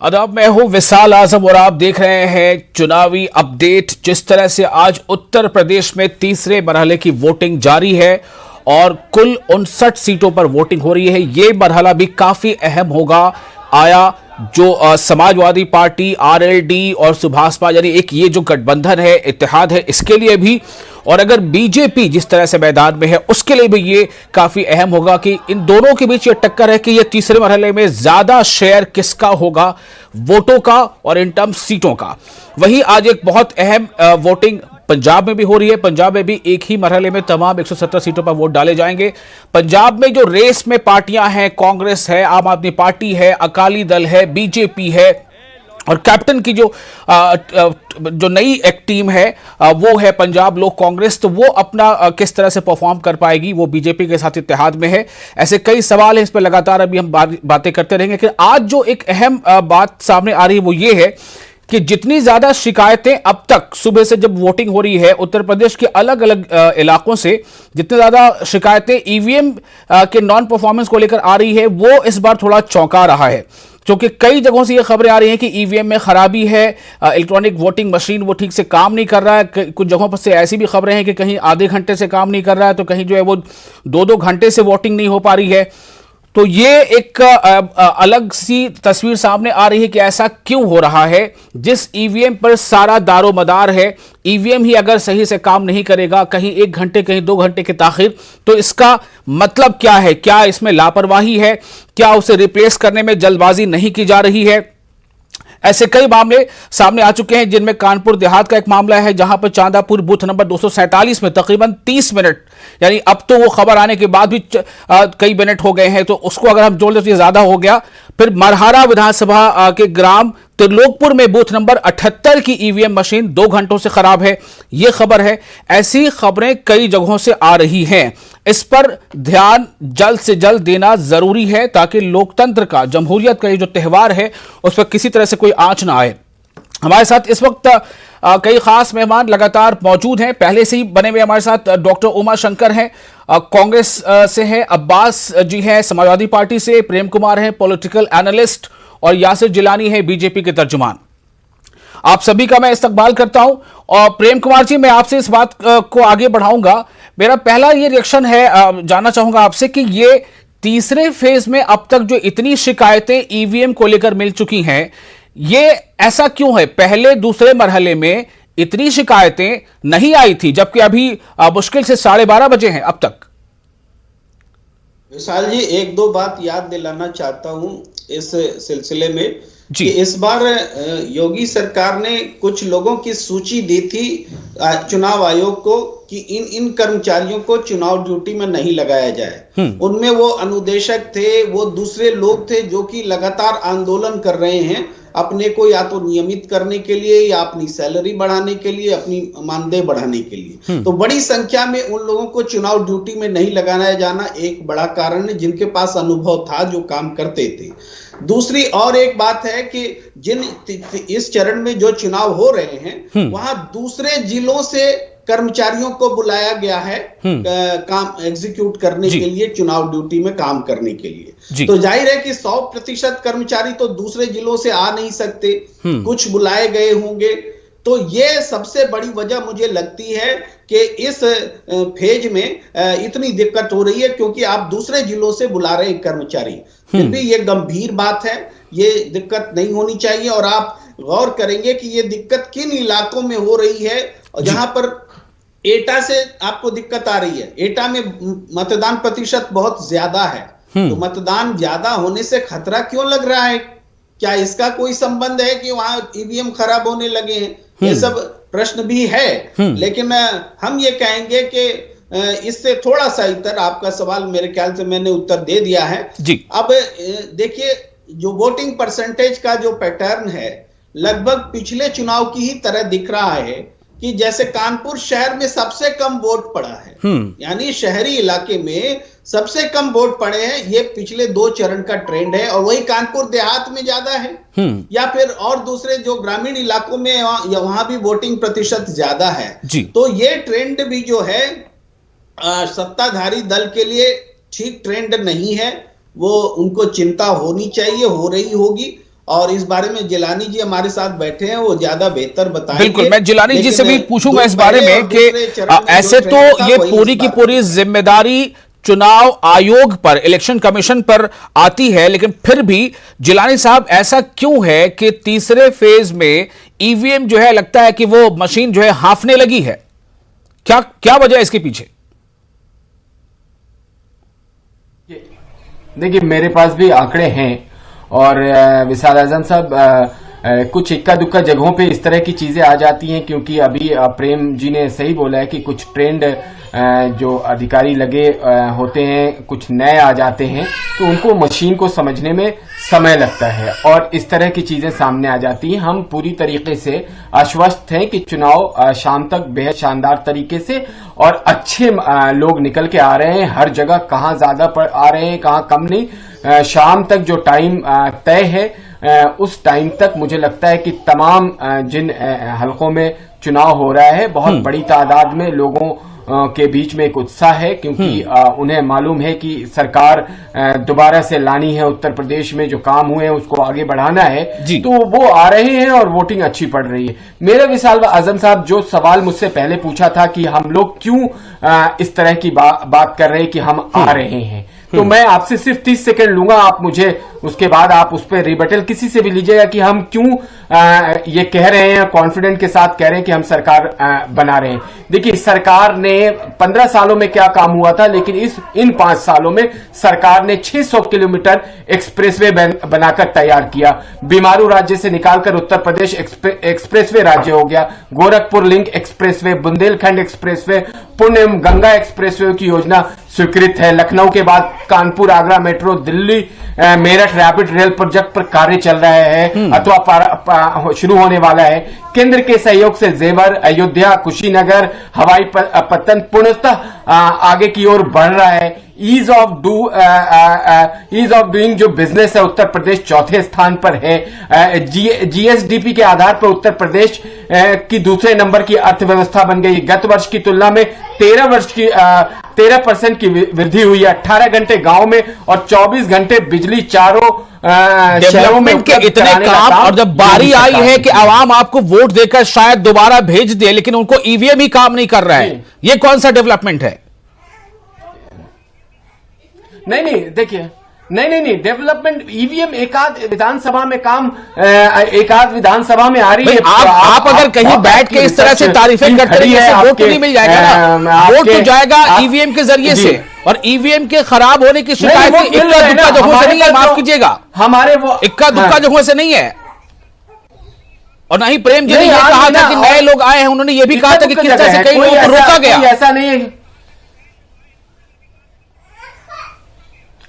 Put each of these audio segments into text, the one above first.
आदाब, मैं हूं विशाल आजम और आप देख रहे हैं चुनावी अपडेट। जिस तरह से आज उत्तर प्रदेश में तीसरे मरहले की वोटिंग जारी है और कुल 59 सीटों पर वोटिंग हो रही है, ये मरहला भी काफी अहम होगा। आया जो समाजवादी पार्टी, आरएलडी और सुभाषपा यानी एक ये जो गठबंधन है, इत्तेहाद है, इसके लिए भी, और अगर बीजेपी जिस तरह से मैदान में है उसके लिए भी ये काफी अहम होगा कि इन दोनों के बीच ये टक्कर है कि ये तीसरे मरहले में ज्यादा शेयर किसका होगा, वोटों का और इन टर्म सीटों का। वहीं आज एक बहुत अहम वोटिंग पंजाब में भी हो रही है। पंजाब में भी एक ही मरहले में तमाम 117 सीटों पर वोट डाले जाएंगे। पंजाब में जो रेस में पार्टियां हैं, कांग्रेस है, आम आदमी पार्टी है, अकाली दल है, बीजेपी है और कैप्टन की जो नई एक टीम है वो है पंजाब लोक कांग्रेस। तो वो अपना किस तरह से परफॉर्म कर पाएगी, वो बीजेपी के साथ इत्तेहाद में है। ऐसे कई सवाल हैं, इस पर लगातार अभी हम बातें करते रहेंगे। लेकिन आज जो एक अहम बात सामने आ रही है वो ये है कि जितनी ज्यादा शिकायतें अब तक सुबह से जब वोटिंग हो रही है उत्तर प्रदेश के अलग अलग इलाकों से, जितनी ज्यादा शिकायतें ईवीएम के नॉन परफॉर्मेंस को लेकर आ रही है, वो इस बार थोड़ा चौंका रहा है। क्योंकि कई जगहों से ये खबरें आ रही हैं कि ईवीएम में खराबी है, इलेक्ट्रॉनिक वोटिंग मशीन वो ठीक से काम नहीं कर रहा है। कुछ जगहों पर से ऐसी भी खबरें हैं कि कहीं आधे घंटे से काम नहीं कर रहा है, तो कहीं जो है वो 2-2 घंटे से वोटिंग नहीं हो पा रही है। तो ये एक अलग सी तस्वीर सामने आ रही है कि ऐसा क्यों हो रहा है। जिस ईवीएम पर सारा दारोमदार है, ईवीएम ही अगर सही से काम नहीं करेगा, कहीं 1 घंटे कहीं 2 घंटे की ताखिर, तो इसका मतलब क्या है? क्या इसमें लापरवाही है? क्या उसे रिप्लेस करने में जल्दबाजी नहीं की जा रही है? ऐसे कई मामले सामने आ चुके हैं, जिनमें कानपुर देहात का एक मामला है जहां पर चांदापुर बूथ नंबर 247 में तकरीबन 30 मिनट, यानी अब तो वो खबर आने के बाद भी कई मिनट हो गए हैं, तो उसको अगर हम जोड़ दें तो ये ज्यादा हो गया। फिर मरहारा विधानसभा के ग्राम त्रिलोकपुर में बूथ नंबर 78 की ईवीएम मशीन 2 घंटों से खराब है, ये खबर है। ऐसी खबरें कई जगहों से आ रही हैं। इस पर ध्यान जल्द से जल्द देना जरूरी है ताकि लोकतंत्र का, जमहूरियत का ये जो त्योहार है उस पर किसी तरह से कोई आंच ना आए। हमारे साथ इस वक्त कई खास मेहमान लगातार मौजूद हैं। पहले से ही बने हुए हमारे साथ डॉक्टर उमा शंकर हैं, कांग्रेस से हैं, अब्बास जी हैं समाजवादी पार्टी से, प्रेम कुमार हैं पॉलिटिकल एनालिस्ट, और यासिर जिलानी है बीजेपी के तर्जुमान। आप सभी का मैं इस्तकबाल करता हूं। और प्रेम कुमार जी, मैं आपसे इस बात को आगे बढ़ाऊंगा। मेरा पहला ये रिएक्शन है, जानना चाहूंगा आपसे कि ये तीसरे फेज में अब तक जो इतनी शिकायतें ईवीएम को लेकर मिल चुकी हैं, ये ऐसा क्यों है? पहले दूसरे मरहले में इतनी शिकायतें नहीं आई थी, जबकि अभी मुश्किल से 12:30 बजे हैं अब तक। विशाल जी, 1-2 बात याद दिलाना चाहता हूं इस सिलसिले में कि इस बार योगी सरकार ने कुछ लोगों की सूची दी थी चुनाव आयोग को कि इन कर्मचारियों को चुनाव ड्यूटी में नहीं लगाया जाए। उनमें वो अनुदेशक थे, वो दूसरे लोग थे जो कि लगातार आंदोलन कर रहे हैं अपने को या तो नियमित करने के लिए या अपनी सैलरी बढ़ाने के लिए, अपनी मानदेय बढ़ाने के लिए। तो बड़ी संख्या में उन लोगों को चुनाव ड्यूटी में नहीं लगाया जाना एक बड़ा कारण है, जिनके पास अनुभव था, जो काम करते थे। दूसरी और एक बात है कि जिन इस चरण में जो चुनाव हो रहे हैं वहां दूसरे जिलों से कर्मचारियों को बुलाया गया है काम एग्जीक्यूट करने के लिए, चुनाव ड्यूटी में काम करने के लिए। तो जाहिर है कि 100% कर्मचारी तो दूसरे जिलों से आ नहीं सकते, कुछ बुलाए गए होंगे। तो ये सबसे बड़ी वजह मुझे लगती है कि इस फेज में इतनी दिक्कत हो रही है, क्योंकि आप दूसरे जिलों से बुला रहे हैं कर्मचारी। फिर भी ये गंभीर बात है, ये दिक्कत नहीं होनी चाहिए। और आप गौर करेंगे कि ये दिक्कत किन इलाकों में हो रही है, और जहां पर एटा से आपको दिक्कत आ रही है। एटा में मतदान प्रतिशत बहुत ज्यादा है, तो मतदान ज्यादा होने से खतरा क्यों लग रहा है? क्या इसका कोई संबंध है कि वहां ईवीएम खराब होने लगे हैं? ये सब प्रश्न भी है। लेकिन हम ये कहेंगे कि इससे थोड़ा सा इतर, आपका सवाल मेरे ख्याल से मैंने उत्तर दे दिया है जी। अब देखिए, जो वोटिंग परसेंटेज का जो पैटर्न है लगभग पिछले चुनाव की ही तरह दिख रहा है कि जैसे कानपुर शहर में सबसे कम वोट पड़ा है, यानी शहरी इलाके में सबसे कम वोट पड़े हैं, ये पिछले 2 चरण का ट्रेंड है। और वही कानपुर देहात में ज्यादा है, या फिर और दूसरे जो ग्रामीण इलाकों में वहां भी वोटिंग प्रतिशत ज्यादा है। तो ये ट्रेंड भी जो है सत्ताधारी दल के लिए ठीक ट्रेंड नहीं है, वो उनको चिंता होनी चाहिए, हो रही होगी। और इस बारे में जिलानी जी हमारे साथ बैठे हैं, वो ज्यादा बेहतर बताएंगे। बिल्कुल, मैं जिलानी जी से भी पूछूंगा इस बारे में कि ऐसे तो ये पूरी की पूरी जिम्मेदारी चुनाव आयोग पर, इलेक्शन कमीशन पर आती है, लेकिन फिर भी जिलानी साहब ऐसा क्यों है कि तीसरे फेज में ईवीएम जो है लगता है कि वो मशीन जो है हांफने लगी है? क्या क्या वजह है इसके पीछे? देखिए, मेरे पास भी आंकड़े हैं और विशाल आजम साहब, कुछ इक्का दुक्का जगहों पे इस तरह की चीजें आ जाती हैं, क्योंकि अभी प्रेम जी ने सही बोला है कि कुछ ट्रेंड जो अधिकारी लगे होते हैं, कुछ नए आ जाते हैं, तो उनको मशीन को समझने में समय लगता है और इस तरह की चीजें सामने आ जाती हैं। हम पूरी तरीके से आश्वस्त हैं कि चुनाव शाम तक बेहद शानदार तरीके से और अच्छे लोग निकल के आ रहे हैं। हर जगह कहाँ ज्यादा आ रहे हैं, कहाँ कम नहीं। शाम तक जो टाइम तय है, उस टाइम तक मुझे लगता है कि तमाम जिन हलकों में चुनाव हो रहा है, बहुत बड़ी तादाद में लोगों के बीच में एक उत्साह है, क्योंकि उन्हें मालूम है कि सरकार दोबारा से लानी है, उत्तर प्रदेश में जो काम हुए हैं उसको आगे बढ़ाना है, तो वो आ रहे हैं और वोटिंग अच्छी पड़ रही है। मेरा विशाल आजम साहब जो सवाल मुझसे पहले पूछा था कि हम लोग क्यों इस तरह की बात कर रहे हैं कि हम आ रहे हैं, तो मैं आपसे सिर्फ 30 सेकंड लूंगा, आप मुझे उसके बाद आप उस पर रिबटल किसी से भी लीजिएगा कि हम क्यों ये कह रहे हैं, कॉन्फिडेंट के साथ कह रहे हैं कि हम सरकार बना रहे हैं। देखिए, सरकार ने 15 सालों में क्या काम हुआ था, लेकिन इन 5 सालों में सरकार ने 600 किलोमीटर एक्सप्रेसवे बनाकर तैयार किया। बीमारू राज्य से निकालकर उत्तर प्रदेश एक्सप्रेसवे राज्य हो गया। Gorakhpur link expressway, Bundelkhand expressway, पुण्य गंगा एक्सप्रेसवे की योजना स्वीकृत है। लखनऊ के बाद Kanpur, Agra metro, Delhi Meerut rapid rail project पर कार्य चल रहा है अथवा शुरू होने वाला है। केंद्र के सहयोग से जेवर, अयोध्या, कुशीनगर हवाई पत्तन पूर्णतः आगे की ओर बढ़ रहा है। ईज ऑफ डूइंग जो बिजनेस है, उत्तर प्रदेश चौथे स्थान पर है। जीएसडीपी के आधार पर उत्तर प्रदेश की दूसरे नंबर की अर्थव्यवस्था बन गई। गत वर्ष की तुलना में 13% की वृद्धि हुई है। 18 घंटे गांव में और 24 घंटे बिजली चारों शहरों में के इतने काम, और जब बारी आई है कि आवाम आपको वोट देकर शायद दोबारा भेज दे, लेकिन उनको ईवीएम ही काम नहीं कर रहा है, ये कौन सा डेवलपमेंट है? नहीं, देखिए, नहीं, डेवलपमेंट ईवीएम एकाध विधानसभा में आ रही है। आप अगर कहीं बैठ के इस तरह से तारीफें करते रहिए, वोट तो नहीं मिल जाएगा ना, वोट तो जाएगा ईवीएम के जरिए से, और ईवीएम के खराब होने की शिकायत इक्का दुक्का जगहों से नहीं है, माफ कीजिएगा, हमारे वो इक्का दुक्का जगहों से नहीं है। और ना ही प्रेम जी ने यह कहा था कि नए लोग आए हैं, उन्होंने यह भी कहा था कि किस तरह से कई लोगों को रोका गया। ऐसा नहीं है,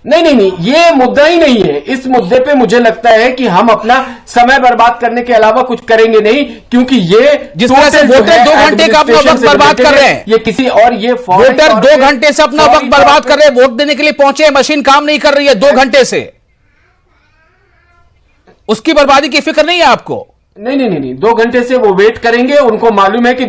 नहीं, ये मुद्दा ही नहीं है। इस मुद्दे पे मुझे लगता है कि हम अपना समय बर्बाद करने के अलावा कुछ करेंगे नहीं, क्योंकि ये जिस तरह से वोटर 2 घंटे का अपना वक्त बर्बाद कर रहे हैं, ये किसी और ये वोटर 2 घंटे से अपना वक्त बर्बाद कर रहे हैं, वोट देने के लिए पहुंचे, मशीन काम नहीं कर रही है 2 घंटे से, उसकी बर्बादी की फिक्र नहीं है आपको? नहीं, 2 घंटे से वो वेट करेंगे। उनको मालूम है कि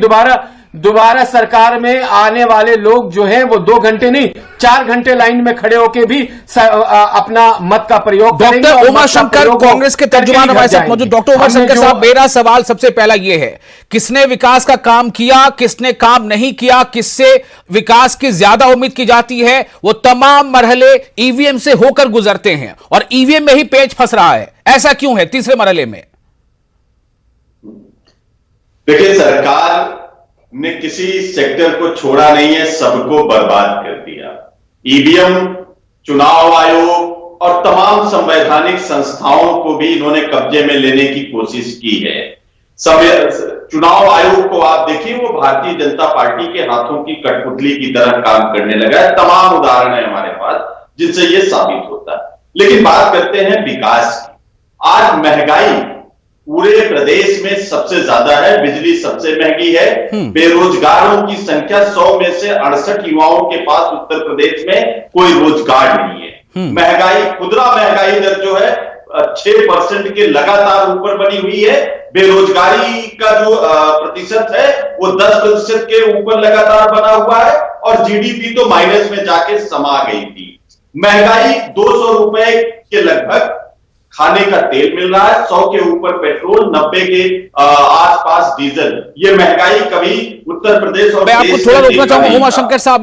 दोबारा सरकार में आने वाले लोग जो हैं वो 2 घंटे नहीं 4 घंटे लाइन में खड़े होकर भी अपना मत का प्रयोग करेंगे। डॉक्टर उमाशंकर, कांग्रेस के तर्जुमान हमारे साथ मौजूद। डॉक्टर उमाशंकर साहब, मेरा सवाल सबसे पहला यह है, किसने विकास का काम किया, किसने काम नहीं किया, किससे विकास की ज्यादा उम्मीद की जाती है? वो तमाम मरहले ईवीएम से होकर गुजरते हैं और ईवीएम में ही पेच फंस रहा है। ऐसा क्यों है तीसरे मरहले में? देखिए, सरकार ने किसी सेक्टर को छोड़ा नहीं है, सबको बर्बाद कर दिया। ईवीएम, चुनाव आयोग और तमाम संवैधानिक संस्थाओं को भी इन्होंने कब्जे में लेने की कोशिश की है। चुनाव आयोग को आप देखिए, वो भारतीय जनता पार्टी के हाथों की कठपुतली की तरह काम करने लगा है। तमाम उदाहरण है हमारे पास जिनसे यह साबित होता है। लेकिन बात करते हैं विकास की। आज महंगाई पूरे प्रदेश में सबसे ज्यादा है, बिजली सबसे महंगी है, बेरोजगारों की संख्या 100 में से 68 युवाओं के पास उत्तर प्रदेश में कोई रोजगार नहीं है। महंगाई, खुदरा महंगाई दर जो है 6% के लगातार ऊपर बनी हुई है। बेरोजगारी का जो प्रतिशत है वो 10% के ऊपर लगातार बना हुआ है और जीडीपी तो माइनस में जाके समा गई थी। महंगाई 200 रुपए के लगभग खाने का तेल मिल रहा है, 100 के ऊपर पेट्रोल, 90 के आसपास डीजल। ये महंगाई कभी उत्तर प्रदेश और मैं आपको देश थोड़ा में रोकना देखा चाहूंगा नहीं था। उमाशंकर साहब।